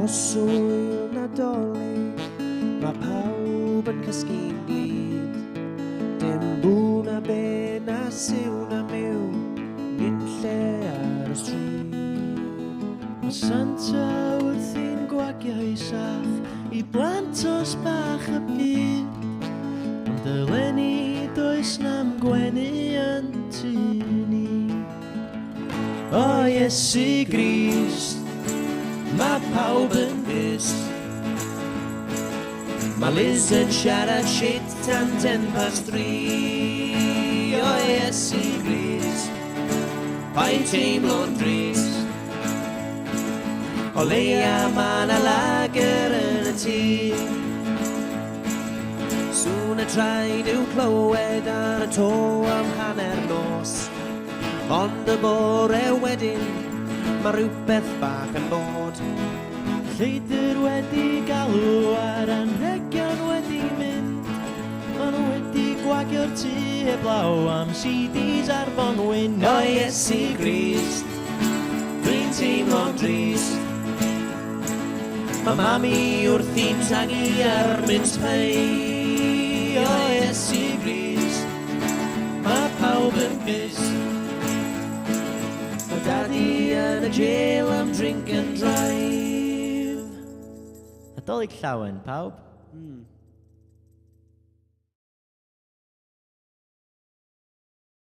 swyl Nadolig, mae pawb yn cysgu'n glid. Dim bw na be na siw na miw, nid lle ar y stryd. Mae Santa wrthi'n gwagio i saff i blant os bach y byd. Ond eleni does na'm gwenu yn tu ni. O Iesu Grist, mae pawb yn bist. Mae Liz yn siarad shit tan 3:10. O Iesu Grist, paid teimlo'n drist. O leia ma' na lager yn y tŷ. Sŵn y traed i'w clywed ar y to am hanner nos. Ond y bore wedyn, mae rhywbeth bach yn bod. Lleidyr wedi galw ar anrhegion wedi mynd. Maen nhw wedi gwagio'r tŷ heblaw am CDs ar Bonwyn. O Iesu Grist, dwi'n teimlo'n drist. Mae mami wrthi'n tagu ar mince pie. O Iesu Grist, mae pawb yn pist. Mae daddy yn y jail am drink and drive. Nadolig llawen, pawb.